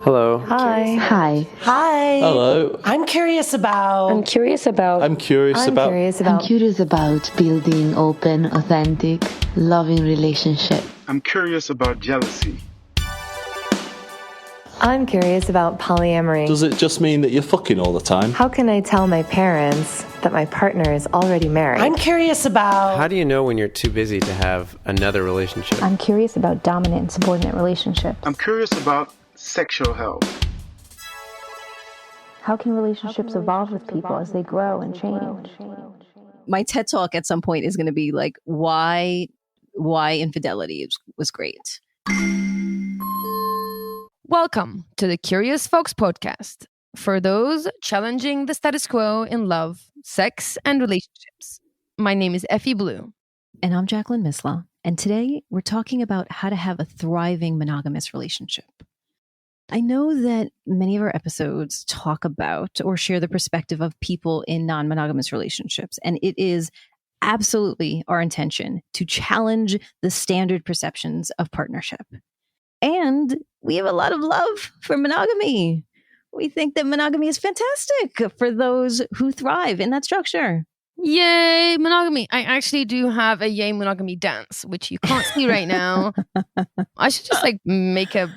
Hello. Hi. Hi. Hi. Hello. I'm curious about Building open, authentic, loving relationship. I'm curious about jealousy. I'm curious about polyamory. Does it just mean that you're fucking all the time? How can I tell my parents that my partner is already married? I'm curious about How do you know when you're too busy to have another relationship? I'm curious about dominant and subordinate relationships. I'm curious about sexual health. How can relationships evolve with people as they grow and change? My TED Talk at some point is going to be like, why infidelity was great. Welcome to the Curious Folks podcast for those challenging the status quo in love, sex, and relationships. My name is Effy Blue. And I'm Jacqueline Misla. And today we're talking about how to have a thriving monogamous relationship. I know that many of our episodes talk about or share the perspective of people in non-monogamous relationships. And it is absolutely our intention to challenge the standard perceptions of partnership. And we have a lot of love for monogamy. We think that monogamy is fantastic for those who thrive in that structure. Yay, monogamy. I actually do have a yay monogamy dance, which you can't see right now. I should just make a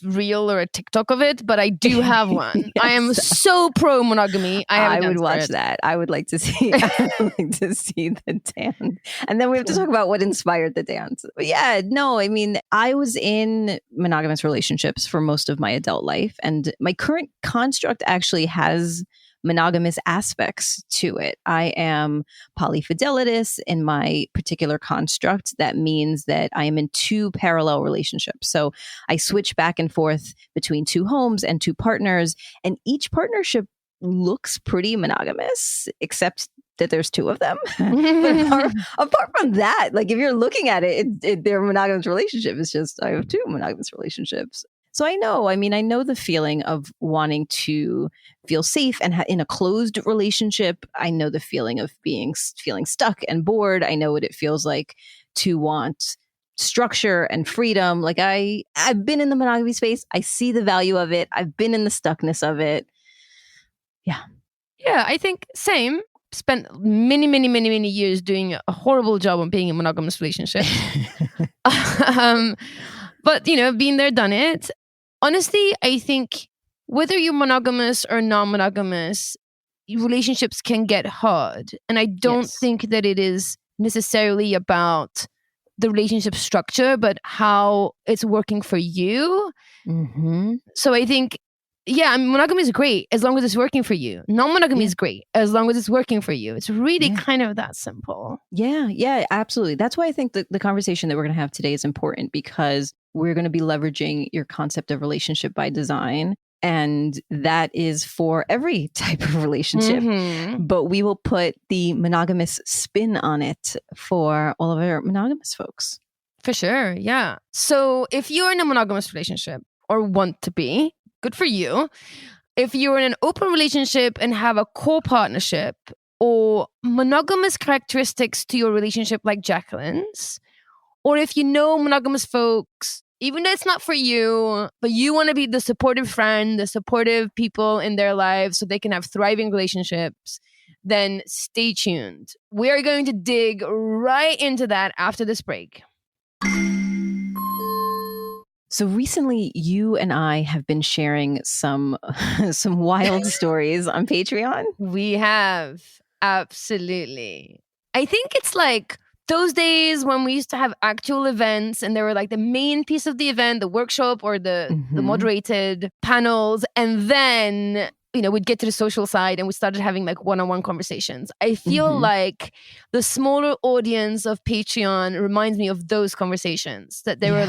reel or a TikTok of it, but I do have one. Yes. I am so pro monogamy. I would watch that. I would like to see the dance. And then we have to talk about what inspired the dance. But yeah, no, I mean, I was in monogamous relationships for most of my adult life, and my current construct actually has monogamous aspects to it. I am polyfidelitous in my particular construct. That means that I am in two parallel relationships. So I switch back and forth between two homes and two partners, and each partnership looks pretty monogamous, except that there's two of them. But apart from that, if you're looking at it, they're a monogamous relationship. It's just I have two monogamous relationships. So I know the feeling of wanting to feel safe and in a closed relationship. I know the feeling of feeling stuck and bored. I know what it feels like to want structure and freedom. I've been in the monogamy space. I see the value of it. I've been in the stuckness of it. Yeah. Yeah, I think same. Spent many years doing a horrible job on being in monogamous relationships. But, been there, done it. Honestly, I think whether you're monogamous or non-monogamous, relationships can get hard. And I don't think that it is necessarily about the relationship structure, but how it's working for you. Mm-hmm. So I think, monogamy is great as long as it's working for you. Non-monogamy is great as long as it's working for you. It's really kind of that simple. Yeah, absolutely. That's why I think the conversation that we're going to have today is important, because we're going to be leveraging your concept of relationship by design. And that is for every type of relationship. Mm-hmm. But we will put the monogamous spin on it for all of our monogamous folks. For sure, yeah. So if you're in a monogamous relationship or want to be, good for you. If you're in an open relationship and have a core partnership or monogamous characteristics to your relationship like Jacqueline's, or if you know monogamous folks, even though it's not for you, but you want to be the supportive friend, the supportive people in their lives so they can have thriving relationships, then stay tuned. We are going to dig right into that after this break. So recently, you and I have been sharing some wild stories on Patreon. We have. Absolutely. I think it's those days when we used to have actual events and there were the main piece of the event, the workshop or the moderated panels. And then, we'd get to the social side and we started having one-on-one conversations. I feel like the smaller audience of Patreon reminds me of those conversations, that they were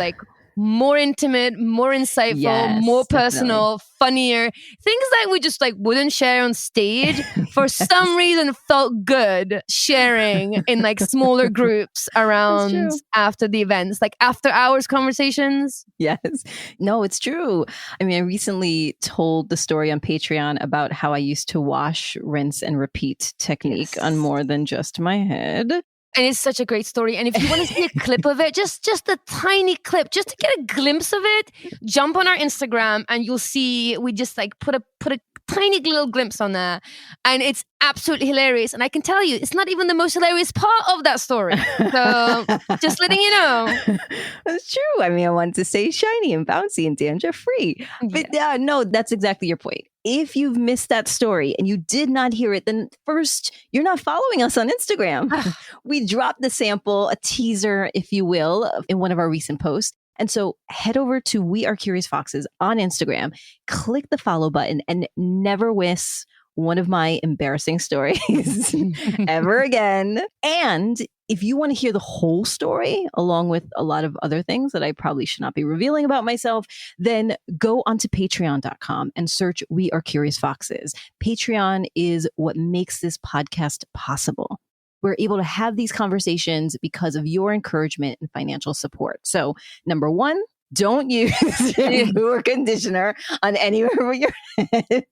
more intimate, more insightful, more personal, funnier. Things that we just wouldn't share on stage for some reason felt good sharing in smaller groups around after the events, after hours conversations. Yes. No, it's true. I mean, I recently told the story on Patreon about how I used to wash, rinse, and repeat technique on more than just my head. And it's such a great story. And if you want to see a clip of it, just a tiny clip, just to get a glimpse of it, jump on our Instagram and you'll see we just like put a tiny little glimpse on there. And it's absolutely hilarious. And I can tell you, it's not even the most hilarious part of that story. So just letting you know. That's true. I mean, I wanted to say shiny and bouncy and dandruff free. But no, that's exactly your point. If you've missed that story and you did not hear it, then first, you're not following us on Instagram. We dropped the sample, a teaser, if you will, in one of our recent posts. And so head over to We Are Curious Foxes on Instagram, click the follow button, and never miss one of my embarrassing stories ever again. And if you want to hear the whole story, along with a lot of other things that I probably should not be revealing about myself, then go onto patreon.com and search We Are Curious Foxes. Patreon is what makes this podcast possible. We're able to have these conversations because of your encouragement and financial support. So, number one, don't use shampoo or conditioner on anywhere with your head.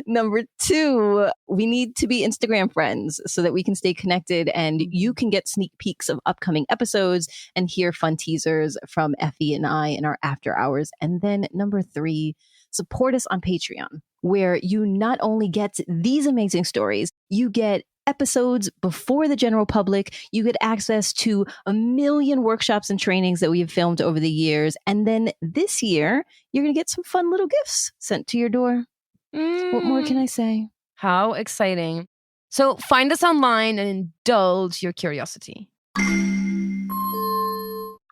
Number two, we need to be Instagram friends so that we can stay connected and you can get sneak peeks of upcoming episodes and hear fun teasers from Effy and I in our after hours. And then number three, support us on Patreon, where you not only get these amazing stories, you get episodes before the general public. You get access to 1 million workshops and trainings that we have filmed over the years. And then this year, you're going to get some fun little gifts sent to your door. What more can I say? How exciting. So find us online and indulge your curiosity.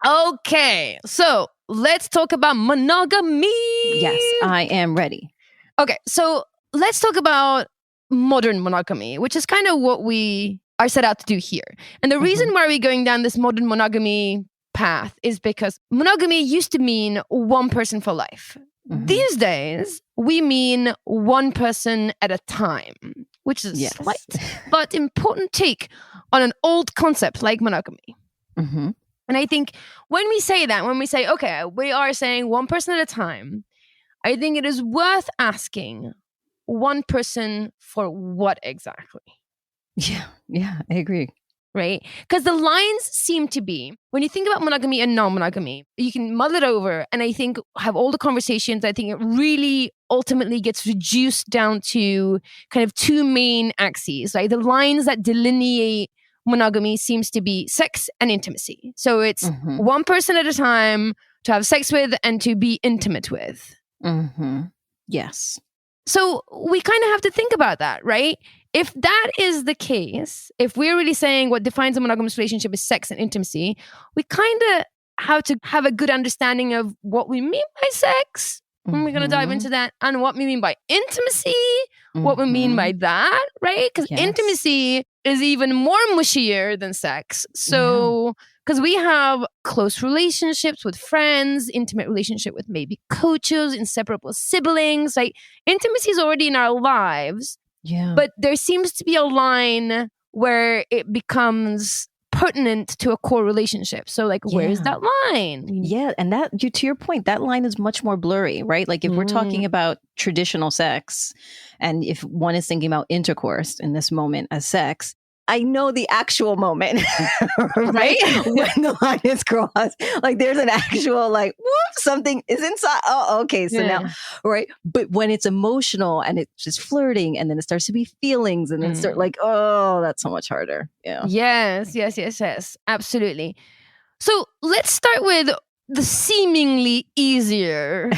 Okay, so let's talk about monogamy. Yes, I am ready. Okay, so let's talk about modern monogamy, which is kind of what we are set out to do here. And the reason why we're going down this modern monogamy path is because monogamy used to mean one person for life. These days, we mean one person at a time, which is a slight but important take on an old concept like monogamy. And I think when we say that, when we say, okay, we are saying one person at a time, I think it is worth asking one person for what exactly? Yeah, I agree. Right? Because the lines seem to be, when you think about monogamy and non-monogamy, you can muddle it over and I think have all the conversations. I think it really ultimately gets reduced down to kind of two main axes. Right? The lines that delineate monogamy seems to be sex and intimacy. So it's one person at a time to have sex with and to be intimate with. Yes. So we kind of have to think about that, right? If that is the case, if we're really saying what defines a monogamous relationship is sex and intimacy, we kind of have to have a good understanding of what we mean by sex. And we're going to dive into that, and what we mean by intimacy, what we mean by that, right? Because intimacy is even more mushier than sex. So, because we have close relationships with friends, intimate relationship with maybe coaches, inseparable siblings, like intimacy is already in our lives. Yeah. But there seems to be a line where it becomes pertinent to a core relationship. So like, where's that line? Yeah. And that, to your point, that line is much more blurry, right? Like if we're talking about traditional sex, and if one is thinking about intercourse in this moment as sex, I know the actual moment, right? When the line is crossed. Like there's an actual like, whoop, something is inside. Oh, okay. So now, right. But when it's emotional and it's just flirting and then it starts to be feelings and then start like, oh, that's so much harder. Yeah. Yes. Absolutely. So let's start with the seemingly easier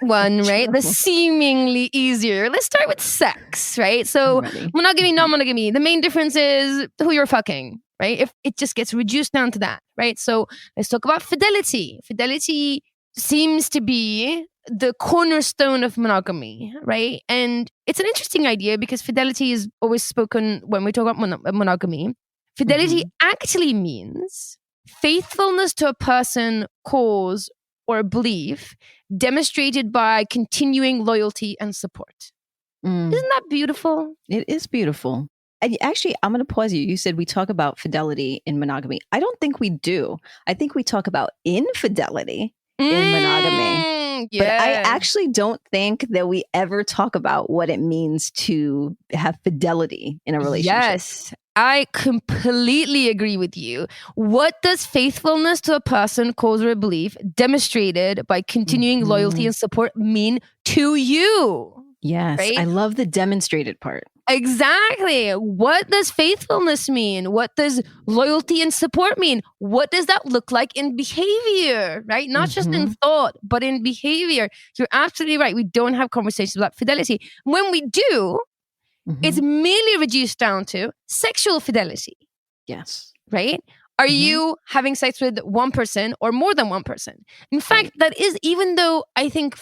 one, right? The seemingly easier. Let's start with sex, right? So monogamy, non-monogamy. The main difference is who you're fucking, right? If it just gets reduced down to that, right? So let's talk about fidelity. Fidelity seems to be the cornerstone of monogamy, right? And it's an interesting idea because fidelity is always spoken when we talk about monogamy. Fidelity actually means faithfulness to a person, cause, or belief demonstrated by continuing loyalty and support. Isn't that beautiful? It is beautiful. And actually, I'm going to pause you. You said we talk about fidelity in monogamy. I don't think we do. I think we talk about infidelity in monogamy. But I Yeah. actually don't think that we ever talk about what it means to have fidelity in a relationship. Yes, I completely agree with you. What does faithfulness to a person, cause, or belief demonstrated by continuing loyalty and support mean to you? Yes, Right? I love the demonstrated part. Exactly. What does faithfulness mean? What does loyalty and support mean? What does that look like in behavior, right? Not just in thought, but in behavior. You're absolutely right. We don't have conversations about fidelity. When we do, it's merely reduced down to sexual fidelity, Yes. right? Are you having sex with one person or more than one person? In fact, that is, even though I think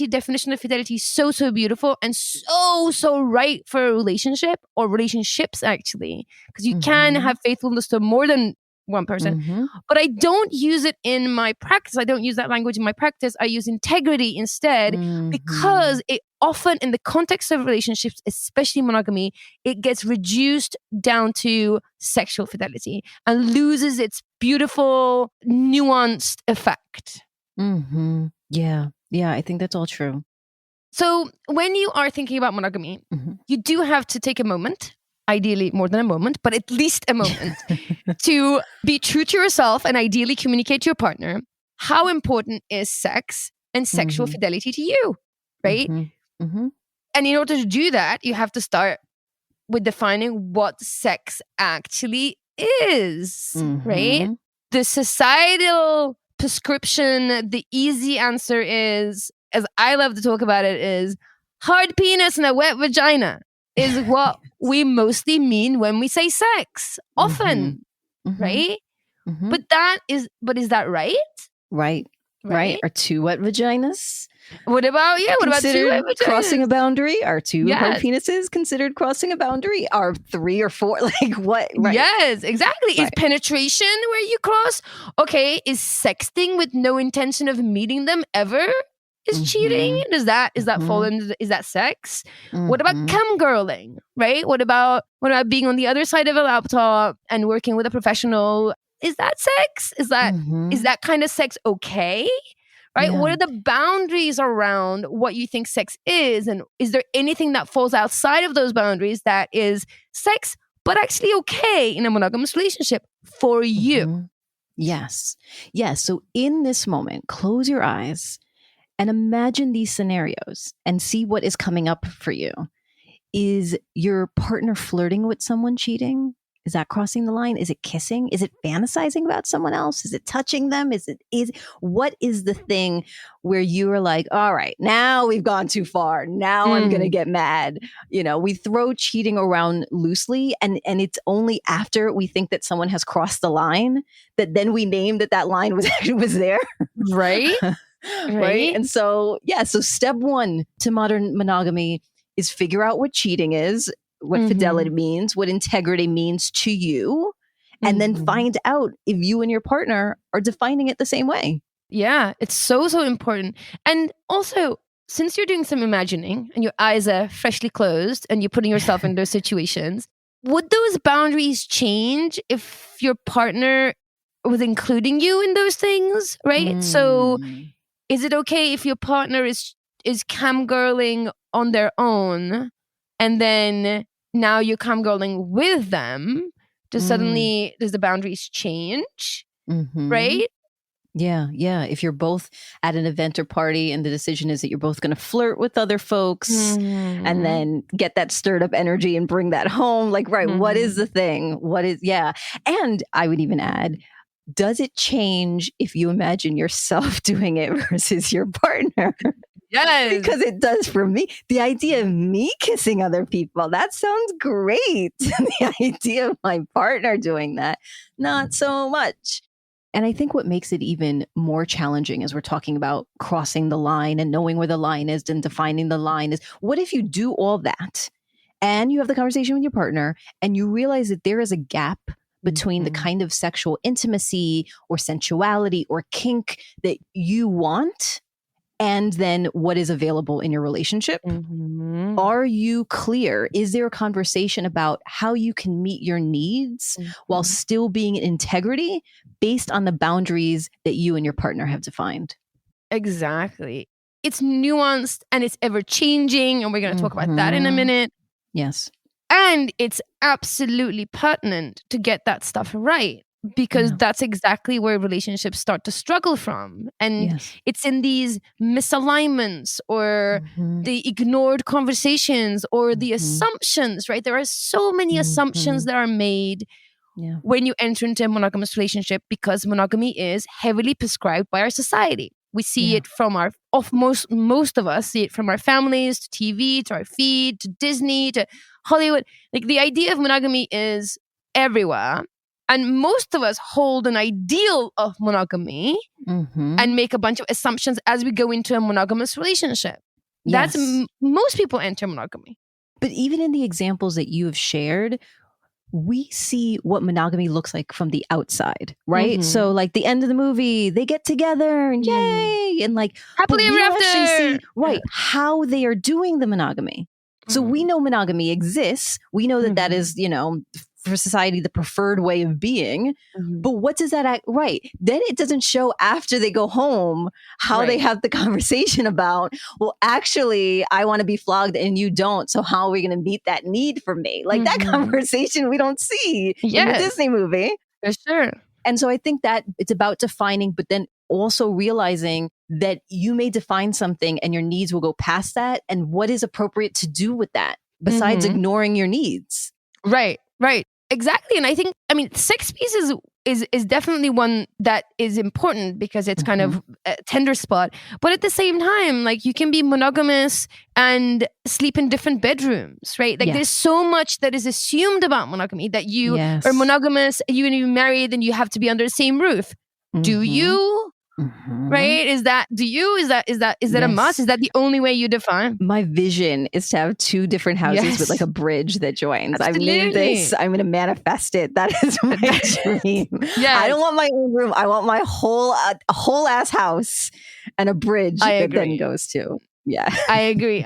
definition of fidelity is so, so beautiful and so, so right for a relationship or relationships, actually, because you can have faithfulness to more than one person. But I don't use it in my practice. I don't use that language in my practice. I use integrity instead because it often, in the context of relationships, especially monogamy, it gets reduced down to sexual fidelity and loses its beautiful, nuanced effect. Yeah. Yeah, I think that's all true. So when you are thinking about monogamy, you do have to take a moment, ideally more than a moment, but at least a moment, to be true to yourself and ideally communicate to your partner how important is sex and sexual fidelity to you, right? And in order to do that, you have to start with defining what sex actually is, right? The societal prescription, the easy answer is, as I love to talk about it, is hard penis and a wet vagina is what we mostly mean when we say sex, often, right? But is that right? Right. Are two wet vaginas What about two wet vaginas? crossing a boundary? Are two hard Yes. penises considered crossing a boundary? Are 3 or 4 like what? Right. Yes, exactly. Is Right. penetration where you cross? Okay, is sexting with no intention of meeting them ever is cheating? Is that fall into is that sex? What about camgirling? Right? What about being on the other side of a laptop and working with a professional? Is that sex? Is that kind of sex okay? Right? Yeah. What are the boundaries around what you think sex is? And is there anything that falls outside of those boundaries that is sex, but actually okay in a monogamous relationship for you? Yes. Yes. So in this moment, close your eyes and imagine these scenarios and see what is coming up for you. Is your partner flirting with someone cheating? Is that crossing the line? Is it kissing? Is it fantasizing about someone else? Is it touching them? What is the thing where you are like, all right, now we've gone too far. Now I'm going to get mad. We throw cheating around loosely and it's only after we think that someone has crossed the line that then we name that line was there. Right? Right. And so step 1 to modern monogamy is figure out what cheating is, what fidelity means, what integrity means to you, and then find out if you and your partner are defining it the same way. Yeah, it's so, so important. And also, since you're doing some imagining and your eyes are freshly closed and you're putting yourself in those situations, would those boundaries change if your partner was including you in those things, right? So is it okay if your partner is camgirling on their own and then now you're camgirling with them? Does the boundaries change, right? Yeah. If you're both at an event or party and the decision is that you're both going to flirt with other folks and then get that stirred up energy and bring that home, what is the thing? And I would even add, does it change if you imagine yourself doing it versus your partner? Yes. Because it does for me. The idea of me kissing other people, that sounds great. The idea of my partner doing that, not so much. And I think what makes it even more challenging as we're talking about crossing the line and knowing where the line is and defining the line is, what if you do all that and you have the conversation with your partner and you realize that there is a gap between the kind of sexual intimacy or sensuality or kink that you want and then what is available in your relationship? Are you clear? Is there a conversation about how you can meet your needs while still being in integrity based on the boundaries that you and your partner have defined? Exactly. it's nuanced and it's ever changing. And we're going to talk about that in a minute. Yes. And it's absolutely pertinent to get that stuff right, because that's exactly where relationships start to struggle from. And it's in these misalignments or the ignored conversations or the assumptions, right? There are so many assumptions that are made when you enter into a monogamous relationship, because monogamy is heavily prescribed by our society. We see it from most of us see it from our families to TV to our feed to Disney to Hollywood. Like, the idea of monogamy is everywhere. And most of us hold an ideal of monogamy and make a bunch of assumptions as we go into a monogamous relationship. That's most people enter monogamy. But even in the examples that you have shared, we see what monogamy looks like from the outside, right? So like the end of the movie, they get together and yay, and like happily ever after. See, how they are doing the monogamy. So we know monogamy exists. We know that that is, you know, for society, the preferred way of being. But what does that right? Then it doesn't show after they go home how they have the conversation about, well, actually, I want to be flogged and you don't. So how are we going to meet that need for me? Like that conversation we don't see in the Disney movie. For sure. And so I think that it's about defining, but then also realizing that you may define something and your needs will go past that. And what is appropriate to do with that besides ignoring your needs? Right. Exactly. And I think, sex piece is definitely one that is important because it's kind of a tender spot. But at the same time, like, you can be monogamous and sleep in different bedrooms, right? Like there's so much that is assumed about monogamy, that you are monogamous, you and you married, and you have to be under the same roof. Do you? Right? Is that a must? Is that the only way you define? My vision is to have two different houses with like a bridge that joins. Absolutely. I've named this. I'm going to manifest it. That is my dream. I don't want my own room. I want my whole ass house and a bridge that then goes to. Yeah. I agree.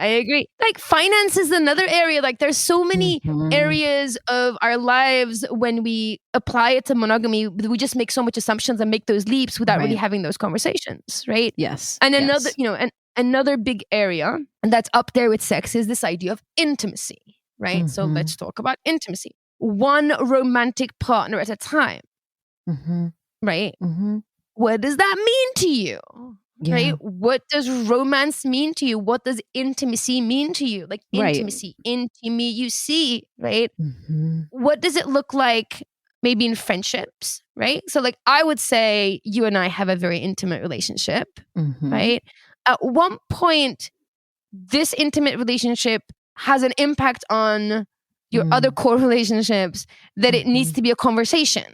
Like, finance is another area. Like, there's so many areas of our lives when we apply it to monogamy, we just make so much assumptions and make those leaps without really having those conversations, right? Yes. And another big area, and that's up there with sex, is this idea of intimacy, right? So let's talk about intimacy. One romantic partner at a time, right? What does that mean to you? Right? What does romance mean to you? What does intimacy mean to you? Like, intimacy, you see, right? What does it look like maybe in friendships, right? So, like, I would say you and I have a very intimate relationship, right? At one point, this intimate relationship has an impact on your other core relationships that it needs to be a conversation,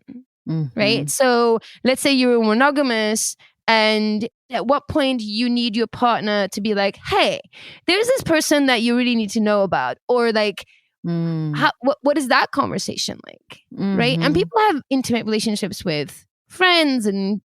right? So let's say you're monogamous, and at what point you need your partner to be like, hey, there's this person that you really need to know about, or like, what is that conversation like, right? And people have intimate relationships with friends and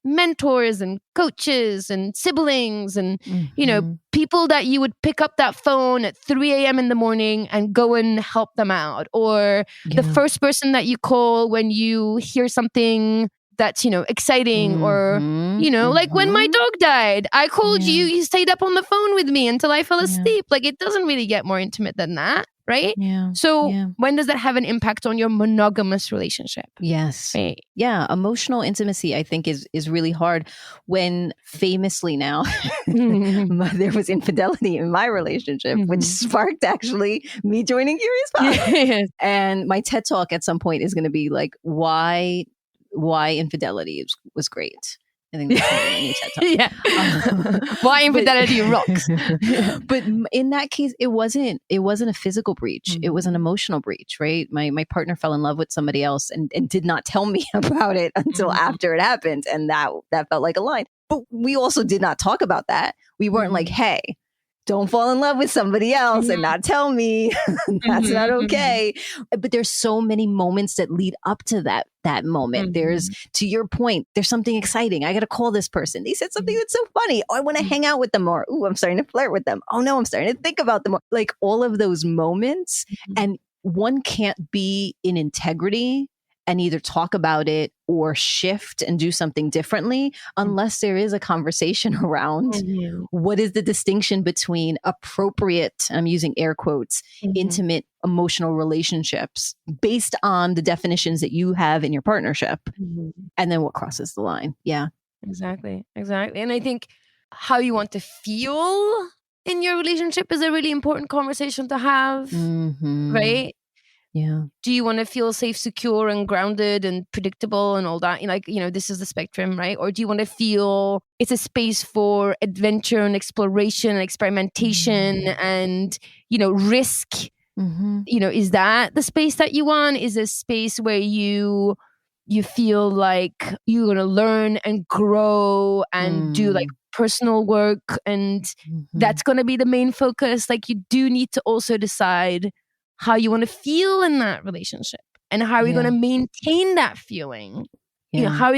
mentors and coaches and siblings and, you know, people that you would pick up that phone at 3 a.m. in the morning and go and help them out, or the first person that you call when you hear something that's, you know, exciting, or, you know, like when my dog died, I called you, you stayed up on the phone with me until I fell asleep. Like, it doesn't really get more intimate than that, right? So when does that have an impact on your monogamous relationship? Yes. Right. Yeah. Emotional intimacy, I think, is really hard when famously now there was infidelity in my relationship, which sparked actually me joining Curious Pod. And my TED Talk at some point is going to be like, why infidelity was great. I think that's my new TED Talk. Why infidelity rocks. But in that case, it wasn't a physical breach. It was an emotional breach, right? My partner fell in love with somebody else and did not tell me about it until after it happened. And that felt like a line. But we also did not talk about that. We weren't like, hey, don't fall in love with somebody else and not tell me. That's not okay. But there's so many moments that lead up to that moment. There's, to your point, there's something exciting. I got to call this person. They said something that's so funny. Oh, I want to hang out with them more. Ooh, I'm starting to flirt with them. Oh no, I'm starting to think about them more. Like, all of those moments. And one can't be in integrity and either talk about it or shift and do something differently unless there is a conversation around what is the distinction between appropriate, I'm using air quotes, intimate emotional relationships based on the definitions that you have in your partnership, and then what crosses the line. Yeah. Exactly. And I think how you want to feel in your relationship is a really important conversation to have, right? Yeah. Do you want to feel safe, secure, and grounded and predictable and all that? Like, this is the spectrum, right? Or do you want to feel it's a space for adventure and exploration and experimentation and, risk? Is that the space that you want? Is a space where you feel like you're going to learn and grow and do like personal work, and that's going to be the main focus? Like, you do need to also decide how you want to feel in that relationship and how are you going to maintain that feeling. How are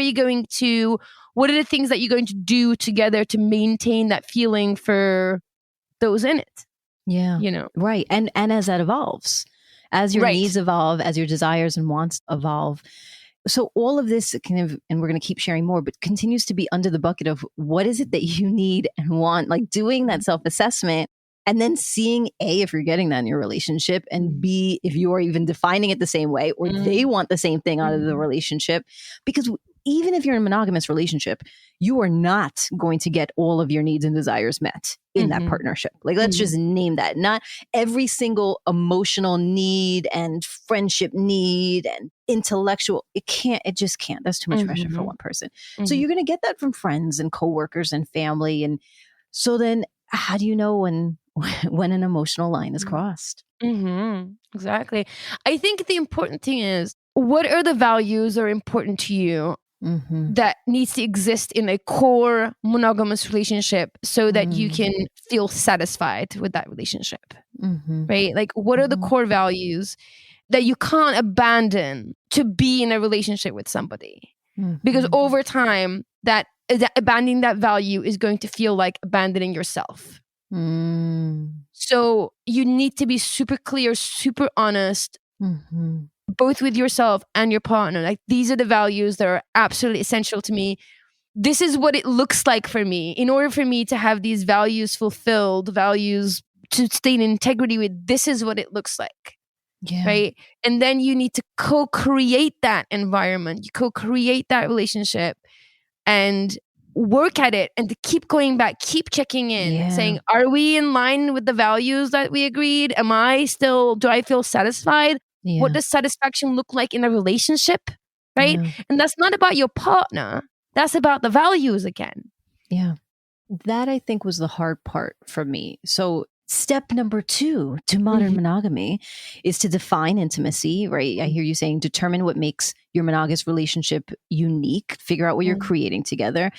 you going to, what are the things that you're going to do together to maintain that feeling for those in it? Right. And as that evolves, as your needs evolve, as your desires and wants evolve. So all of this kind of, and we're going to keep sharing more, but continues to be under the bucket of what is it that you need and want, like doing that self-assessment. And then seeing A, if you're getting that in your relationship, and B, if you are even defining it the same way, or they want the same thing out of the relationship. Because even if you're in a monogamous relationship, you are not going to get all of your needs and desires met in that partnership. Like, let's just name that. Not every single emotional need and friendship need and intellectual. It just can't. That's too much pressure for one person. So you're going to get that from friends and coworkers and family. And so then how do you know when an emotional line is crossed? Exactly. I think the important thing is, what are the values that are important to you that needs to exist in a core monogamous relationship so that you can feel satisfied with that relationship, right? Like, what are the core values that you can't abandon to be in a relationship with somebody? Because over time, that abandoning that value is going to feel like abandoning yourself. So you need to be super clear, super honest, both with yourself and your partner. Like, these are the values that are absolutely essential to me. This is what it looks like for me. In order for me to have these values fulfilled, values to stay in integrity with, this is what it looks like. Right? And then you need to co-create that environment. You co-create that relationship and work at it, and to keep going back, keep checking in, saying, are we in line with the values that we agreed? Do I feel satisfied? What does satisfaction look like in a relationship? Right? And that's not about your partner. That's about the values again. Yeah. That, I think, was the hard part for me. So step number 2 to modern monogamy is to define intimacy, right? I hear you saying determine what makes your monogamous relationship unique, figure out what you're creating together,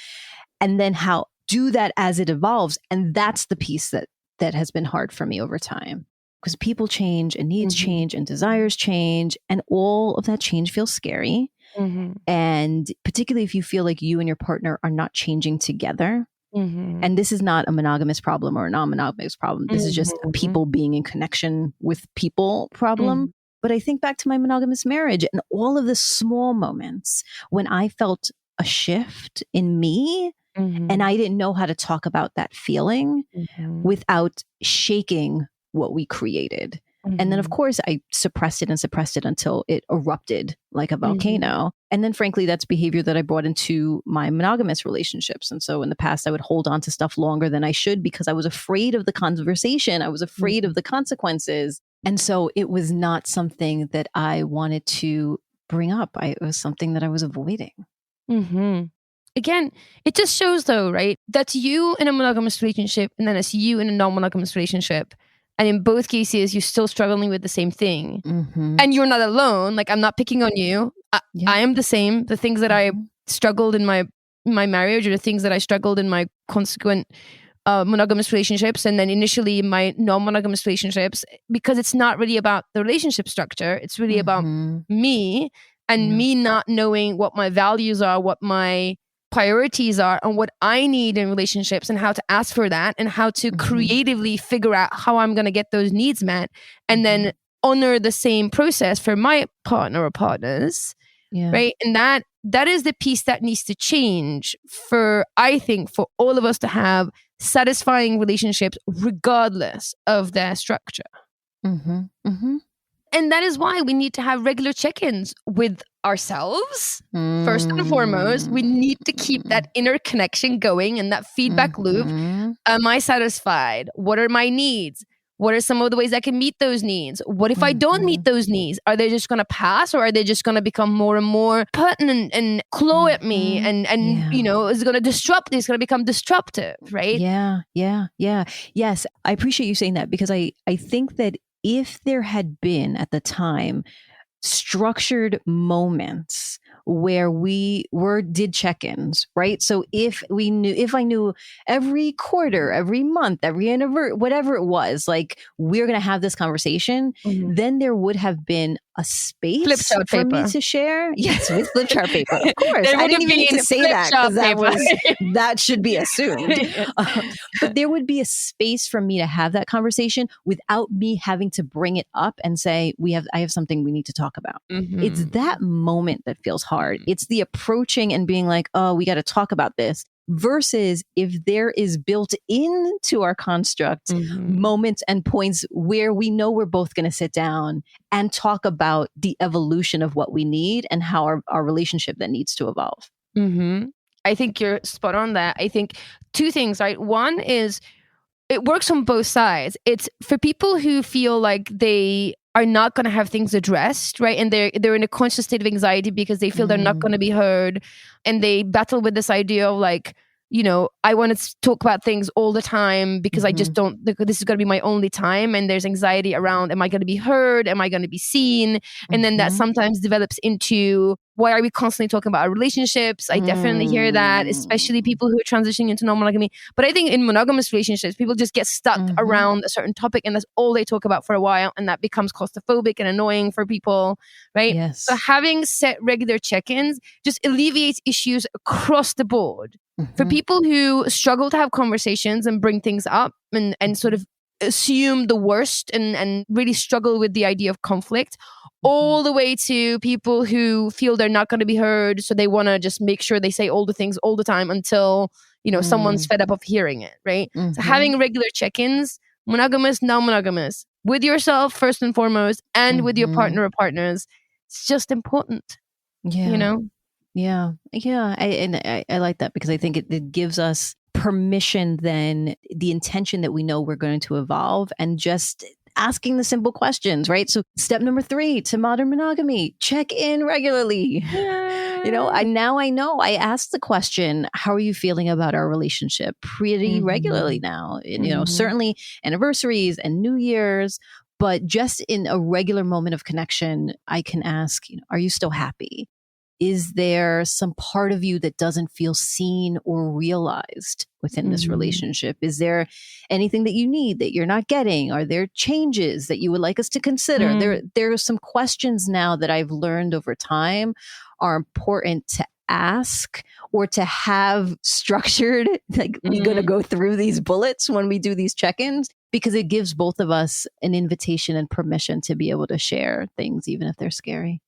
and then how do that as it evolves. And that's the piece that has been hard for me over time, because people change and needs change and desires change, and all of that change feels scary. And particularly if you feel like you and your partner are not changing together. And this is not a monogamous problem or a non-monogamous problem. This is just a people being in connection with people problem. But I think back to my monogamous marriage and all of the small moments when I felt a shift in me and I didn't know how to talk about that feeling without shaking what we created. And then, of course, I suppressed it until it erupted like a volcano. And then, frankly, that's behavior that I brought into my monogamous relationships. And so in the past, I would hold on to stuff longer than I should because I was afraid of the conversation. I was afraid of the consequences. And so it was not something that I wanted to bring up. It was something that I was avoiding. Again, it just shows, though, right? That's you in a monogamous relationship, and then it's you in a non-monogamous relationship. And in both cases, you're still struggling with the same thing. And you're not alone. Like, I'm not picking on you. I am the same. The things that I struggled in my marriage are the things that I struggled in my consequent monogamous relationships. And then initially my non-monogamous relationships, because it's not really about the relationship structure. It's really about me and me not knowing what my values are, what my priorities are, and what I need in relationships, and how to ask for that, and how to creatively figure out how I'm going to get those needs met, and then honor the same process for my partner or partners, right? And that is the piece that needs to change for, I think, for all of us to have satisfying relationships regardless of their structure. And that is why we need to have regular check-ins with ourselves. First and foremost, we need to keep that inner connection going and that feedback loop. Am I satisfied? What are my needs? What are some of the ways I can meet those needs? What if I don't meet those needs? Are they just going to pass, or are they just going to become more and more pertinent and claw at me and you know, is going to disrupt? It's going to become disruptive, right? Yeah. Yes, I appreciate you saying that, because I think that if there had been at the time structured moments where we did check-ins, right? So if I knew every quarter, every month, every anniversary, whatever it was, like, we're going to have this conversation, then there would have been a space for me to share. Yes, with flip chart paper, of course. I didn't even need to say that, because that should be assumed. But there would be a space for me to have that conversation without me having to bring it up and say, I have something we need to talk about. It's that moment that feels hard. It's the approaching and being like, oh, we got to talk about this. Versus if there is built into our construct moments and points where we know we're both going to sit down and talk about the evolution of what we need and how our relationship then needs to evolve. I think you're spot on that. I think two things, right? One is it works on both sides. It's for people who feel like they are not going to have things addressed, right? And they're in a conscious state of anxiety because they feel they're not going to be heard. And they battle with this idea of like, you know, I want to talk about things all the time because I just don't, this is going to be my only time. And there's anxiety around, am I going to be heard? Am I going to be seen? And then that sometimes develops into, why are we constantly talking about our relationships? I definitely hear that, especially people who are transitioning into non-monogamy. But I think in monogamous relationships, people just get stuck around a certain topic and that's all they talk about for a while. And that becomes claustrophobic and annoying for people, right? Yes. So having set regular check-ins just alleviates issues across the board. For people who struggle to have conversations and bring things up and sort of assume the worst and really struggle with the idea of conflict, all the way to people who feel they're not going to be heard, so they want to just make sure they say all the things all the time until, you know, someone's fed up of hearing it, right? So having regular check-ins, monogamous, non-monogamous, with yourself first and foremost, and with your partner or partners, it's just important. You know? Yeah. I like that, because I think it gives us permission, then the intention that we know we're going to evolve, and just asking the simple questions, right? So step number 3 to modern monogamy, check in regularly. You know, I know I ask the question, how are you feeling about our relationship, pretty regularly now? You know, certainly anniversaries and New Year's, but just in a regular moment of connection, I can ask, you know, are you still happy? Is there some part of you that doesn't feel seen or realized within this relationship? Is there anything that you need that you're not getting? Are there changes that you would like us to consider? There are some questions now that I've learned over time are important to ask or to have structured. Like, we're going to go through these bullets when we do these check-ins, because it gives both of us an invitation and permission to be able to share things, even if they're scary.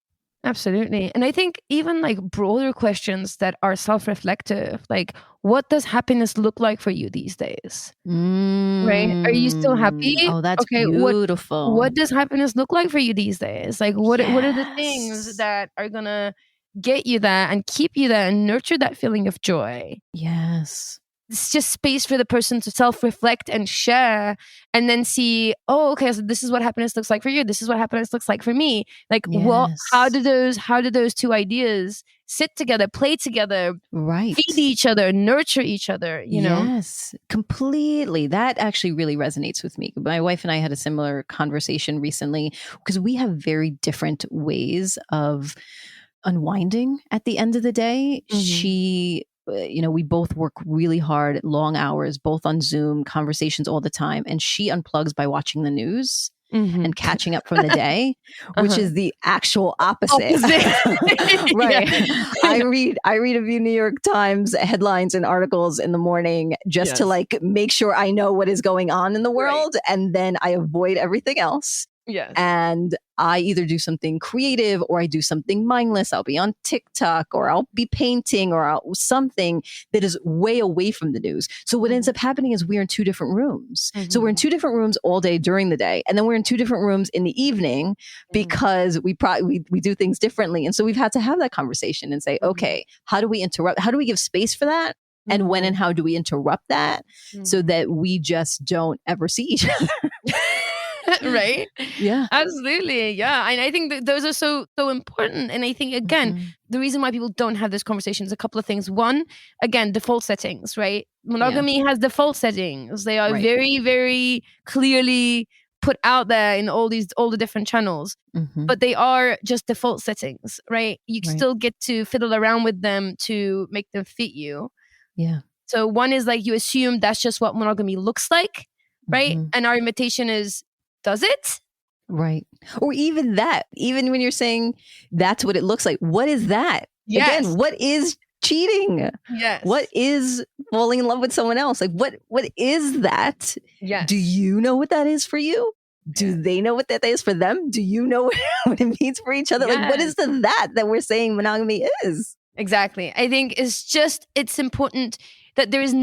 Absolutely. And I think even like broader questions that are self-reflective, like, what does happiness look like for you these days? Right? Are you still happy? Oh, that's beautiful. What does happiness look like for you these days? Like, what are the things that are going to get you that and keep you that and nurture that feeling of joy? Yes. It's just space for the person to self-reflect and share, and then see, oh, okay, so this is what happiness looks like for you. This is what happiness looks like for me. Like, well, how do those two ideas sit together, play together, right? Feed each other, nurture each other, you know? Yes, completely. That actually really resonates with me. My wife and I had a similar conversation recently, because we have very different ways of unwinding at the end of the day. She, you know, we both work really hard, long hours, both on Zoom, conversations all the time. And she unplugs by watching the news and catching up from the day, which is the actual opposite. Right. I read a few New York Times headlines and articles in the morning just to like make sure I know what is going on in the world. And then I avoid everything else. Yes. And I either do something creative or I do something mindless. I'll be on TikTok or I'll be painting or something that is way away from the news. So what ends up happening is we're in two different rooms. So we're in two different rooms all day during the day. And then we're in two different rooms in the evening because we do things differently. And so we've had to have that conversation and say, okay, how do we interrupt? How do we give space for that? And when and how do we interrupt that so that we just don't ever see each other? Right? Yeah. Absolutely. Yeah. And I think that those are so important. And I think, again, the reason why people don't have this conversation is a couple of things. One, again, default settings, right? Monogamy has default settings. They are very, very clearly put out there in all the different channels, but they are just default settings, right? You still get to fiddle around with them to make them fit you. Yeah. So one is like you assume that's just what monogamy looks like, right? And our invitation is, does it? Right. Or even that, even when you're saying that's what it looks like, what is that? Yes. Again, what is cheating? Yes. What is falling in love with someone else? Like what is that? Yes. Do you know what that is for you? Do they know what that is for them? Do you know what it means for each other? Like what is that we're saying monogamy is? Exactly. I think it's important that there is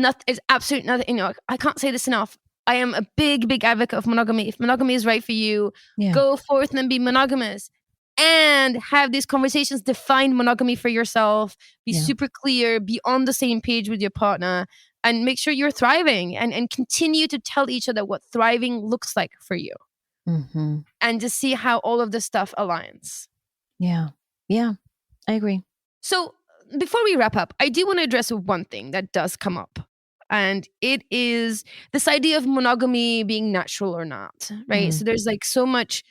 absolutely nothing, I can't say this enough. I am a big, big advocate of monogamy. If monogamy is right for you, go forth and be monogamous and have these conversations, define monogamy for yourself, be super clear, be on the same page with your partner and make sure you're thriving and continue to tell each other what thriving looks like for you and to see how all of this stuff aligns. Yeah. Yeah, I agree. So before we wrap up, I do want to address one thing that does come up. And it is this idea of monogamy being natural or not, right? So there's like so much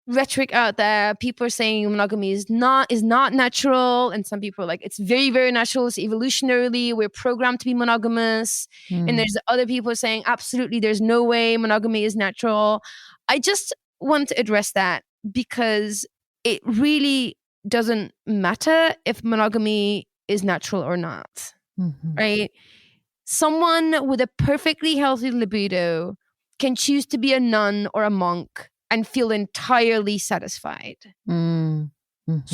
rhetoric out there. People are saying monogamy is not natural. And some people are like, it's very, very natural. It's evolutionarily, we're programmed to be monogamous. And there's other people saying, absolutely, there's no way monogamy is natural. I just want to address that because it really doesn't matter if monogamy is natural or not, right? Someone with a perfectly healthy libido can choose to be a nun or a monk and feel entirely satisfied. So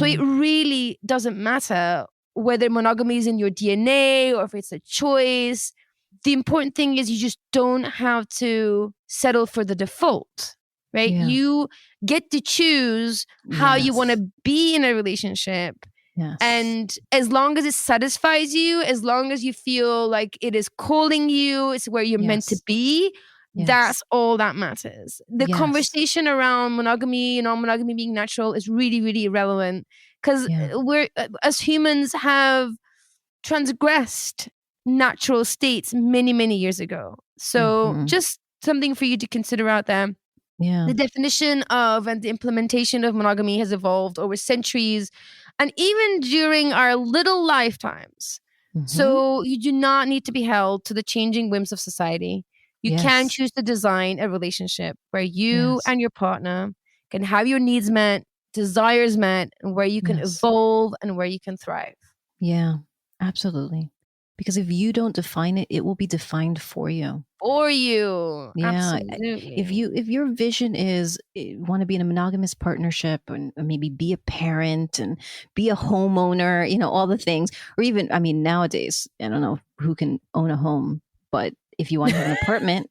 it really doesn't matter whether monogamy is in your DNA or if it's a choice. The important thing is you just don't have to settle for the default, right? Yeah. You get to choose how you want to be in a relationship. Yes. And as long as it satisfies you, as long as you feel like it is calling you, it's where you're meant to be, that's all that matters. The conversation around monogamy, non-monogamy being natural is really, really irrelevant because we're, as humans, have transgressed natural states many, many years ago. So just something for you to consider out there. Yeah. The definition of and the implementation of monogamy has evolved over centuries and even during our little lifetimes. So you do not need to be held to the changing whims of society. You can choose to design a relationship where you and your partner can have your needs met, desires met, and where you can evolve and where you can thrive. Yeah, absolutely. Because if you don't define it, it will be defined for you. For you. Yeah. Absolutely. If your vision is want to be in a monogamous partnership and maybe be a parent and be a homeowner, all the things, or even, nowadays, I don't know who can own a home, but if you want to have an apartment,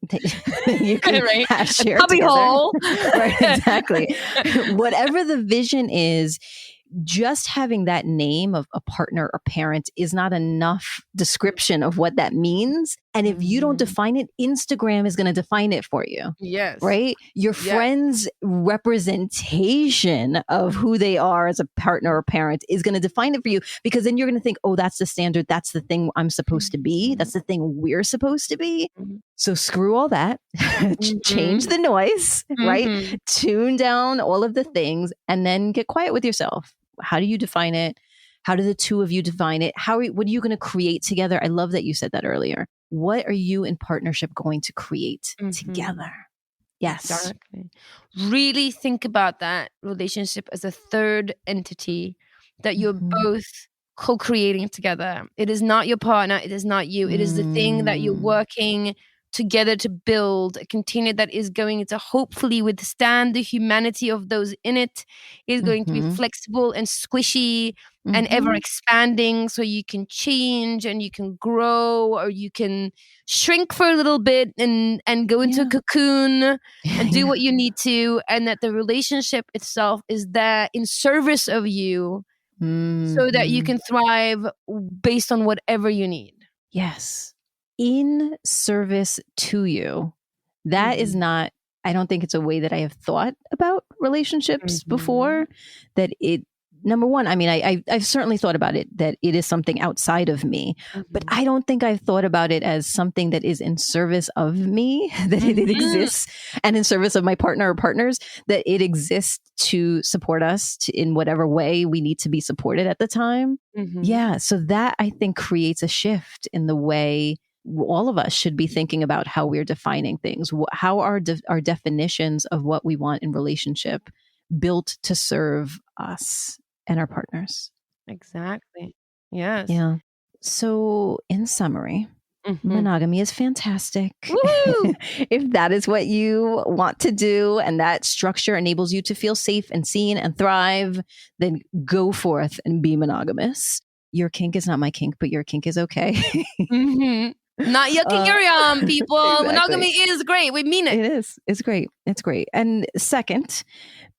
you can have share Cubby hole. Right, exactly. Whatever the vision is, just having that name of a partner or parent is not enough description of what that means. And if you don't define it, Instagram is going to define it for you. Yes. Right? Your friend's representation of who they are as a partner or parent is going to define it for you, because then you're going to think, oh, that's the standard. That's the thing I'm supposed to be. That's the thing we're supposed to be. So screw all that. Change the noise, right? Tune down all of the things and then get quiet with yourself. How do you define it? How do the two of you define it? What are you going to create together? I love that you said that earlier. What are you in partnership going to create together? Yes. Exactly. Really think about that relationship as a third entity that you're both co-creating together. It is not your partner. It is not you. It is the thing that you're working together to build a container that is going to hopefully withstand the humanity of those in it, is going to be flexible and squishy and ever expanding, so you can change and you can grow, or you can shrink for a little bit and go into a cocoon and do what you need to, and that the relationship itself is there in service of you so that you can thrive based on whatever you need. Yes. In service to you. That is not, I don't think it's a way that I have thought about relationships before. That it, number one, I mean, I've certainly thought about it, that it is something outside of me, but I don't think I've thought about it as something that is in service of me, that it exists, and in service of my partner or partners, that it exists to support us in whatever way we need to be supported at the time. Yeah. So that, I think, creates a shift in the way all of us should be thinking about how we're defining things. How are our definitions of what we want in relationship built to serve us and our partners? Exactly. Yes. Yeah. So in summary, monogamy is fantastic. If that is what you want to do and that structure enables you to feel safe and seen and thrive, then go forth and be monogamous. Your kink is not my kink, but your kink is okay. Not your kink, your yum, people. Exactly. Monogamy is great. We mean it. It is. It's great. It's great. And second,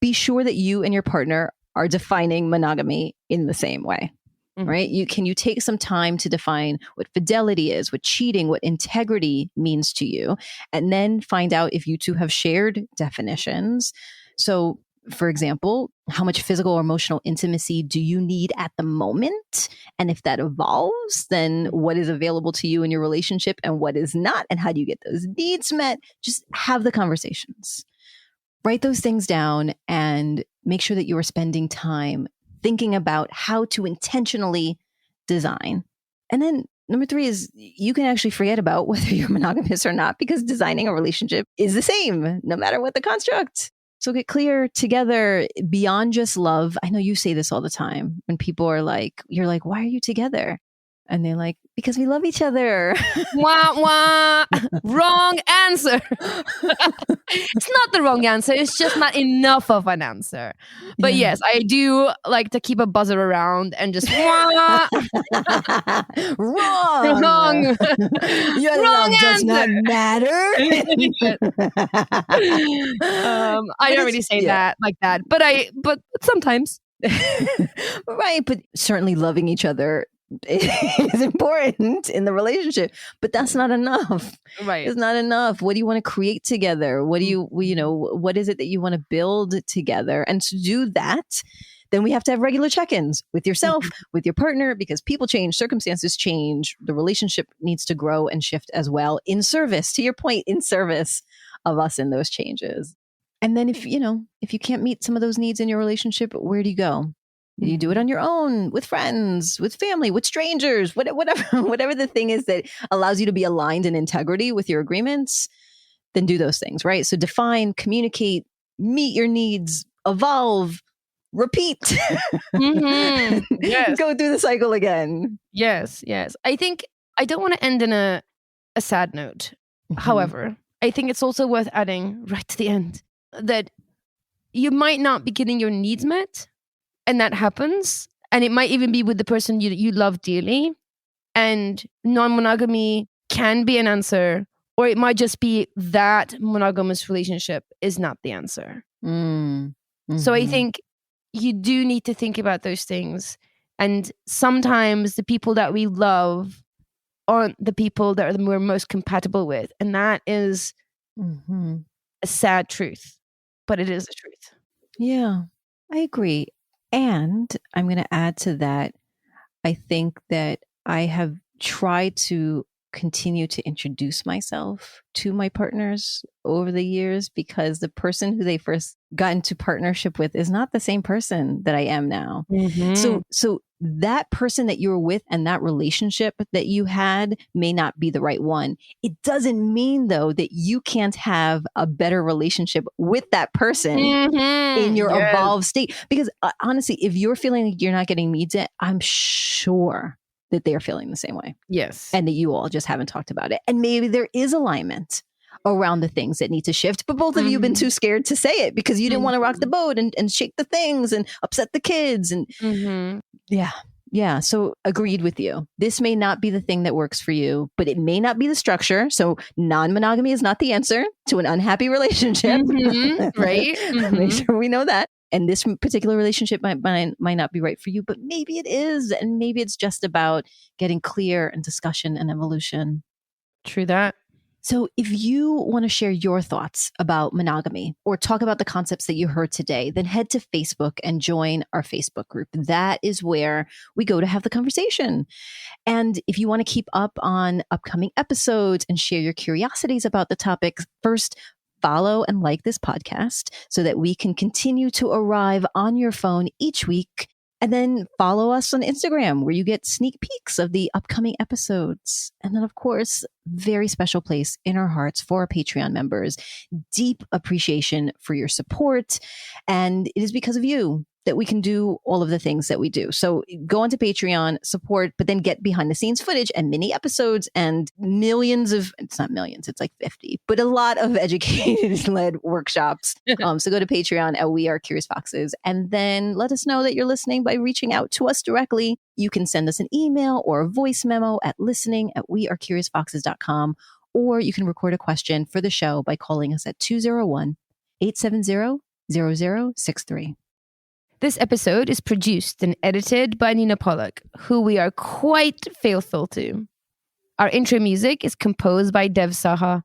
be sure that you and your partner are defining monogamy in the same way, right? Can you take some time to define what fidelity is, what cheating, what integrity means to you, and then find out if you two have shared definitions. So, for example, how much physical or emotional intimacy do you need at the moment? And if that evolves, then what is available to you in your relationship and what is not? And how do you get those needs met? Just have the conversations. Write those things down and make sure that you are spending time thinking about how to intentionally design. And then number 3 is you can actually forget about whether you're monogamous or not, because designing a relationship is the same no matter what the construct. So get clear together beyond just love. I know you say this all the time when people are like, you're like, why are you together? And they're like, because we love each other. Wah, wah. Wrong answer. It's not the wrong answer. It's just not enough of an answer. But yes, I do like to keep a buzzer around and just wah. Wrong. Your Wrong love does not matter. I don't really say that like that, but sometimes. Right. But certainly loving each other is important in the relationship, but that's not enough. Right. It's not enough. What do you want to create together? What do what is it that you want to build together? And to do that, then we have to have regular check-ins with yourself, with your partner, because people change, circumstances change. The relationship needs to grow and shift as well, in service, to your point, in service of us in those changes. And then if you can't meet some of those needs in your relationship, where do you go? You do it on your own, with friends, with family, with strangers, whatever the thing is that allows you to be aligned in integrity with your agreements, then do those things, right? So define, communicate, meet your needs, evolve, repeat. Yes. Go through the cycle again. Yes. I think I don't want to end in a sad note. However, I think it's also worth adding right to the end that you might not be getting your needs met. And that happens. And it might even be with the person you love dearly. And non-monogamy can be an answer, or it might just be that monogamous relationship is not the answer. So I think you do need to think about those things. And sometimes the people that we love aren't the people that we're most compatible with. And that is a sad truth, but it is the truth. Yeah, I agree. And I'm going to add to that, I think that I have tried to continue to introduce myself to my partners over the years, because the person who they first got into partnership with is not the same person that I am now. So that person that you were with and that relationship that you had may not be the right one. It doesn't mean, though, that you can't have a better relationship with that person in your evolved state. Because honestly, if you're feeling like you're not getting needs, I'm sure that they are feeling the same way Yes. and that you all just haven't talked about it. And maybe there is alignment around the things that need to shift, but both of you have been too scared to say it because you didn't want to rock the boat and shake the things and upset the kids. And yeah. So agreed with you. This may not be the thing that works for you, but it may not be the structure. So non-monogamy is not the answer to an unhappy relationship. Right? Make sure we know that. And this particular relationship might not be right for you, but maybe it is. And maybe it's just about getting clear and discussion and evolution. True that. So if you want to share your thoughts about monogamy or talk about the concepts that you heard today, then head to Facebook and join our Facebook group. That is where we go to have the conversation. And if you want to keep up on upcoming episodes and share your curiosities about the topics, first, follow and like this podcast so that we can continue to arrive on your phone each week. And then follow us on Instagram where you get sneak peeks of the upcoming episodes. And then, of course, very special place in our hearts for our Patreon members. Deep appreciation for your support. And it is because of you that we can do all of the things that we do. So go onto Patreon, support, but then get behind the scenes footage and mini episodes and millions of, it's not millions, it's like 50, but a lot of educated-led workshops. So go to Patreon at We Are Curious Foxes and then let us know that you're listening by reaching out to us directly. You can send us an email or a voice memo at listening@wearecuriousfoxes.com, or you can record a question for the show by calling us at 201-870-0063. This episode is produced and edited by Nina Pollock, who we are quite faithful to. Our intro music is composed by Dev Saha.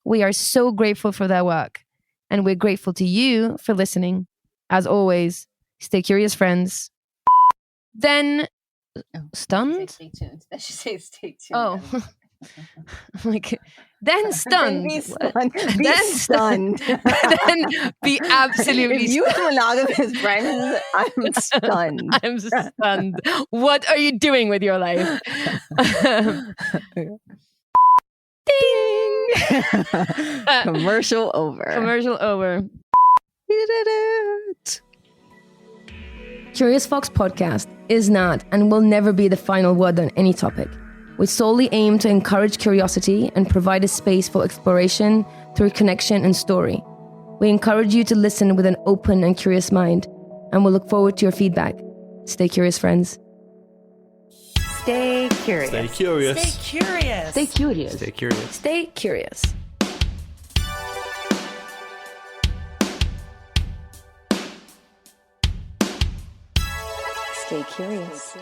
We are so grateful for their work, and we're grateful to you for listening. As always, stay curious, friends. Then, stunned? Stay tuned. That should say stay tuned. Oh. Like, then stunned. Be stunned. Then stunned. Then be absolutely If you have monogamous friends, I'm stunned. I'm stunned. What are you doing with your life? Ding! Commercial over. Commercial over. We did it. Curious Fox Podcast is not and will never be the final word on any topic. We solely aim to encourage curiosity and provide a space for exploration through connection and story. We encourage you to listen with an open and curious mind, and we'll look forward to your feedback. Stay curious, friends. Stay curious. Stay curious. Stay curious. Stay curious. Stay curious. Stay curious. Stay curious.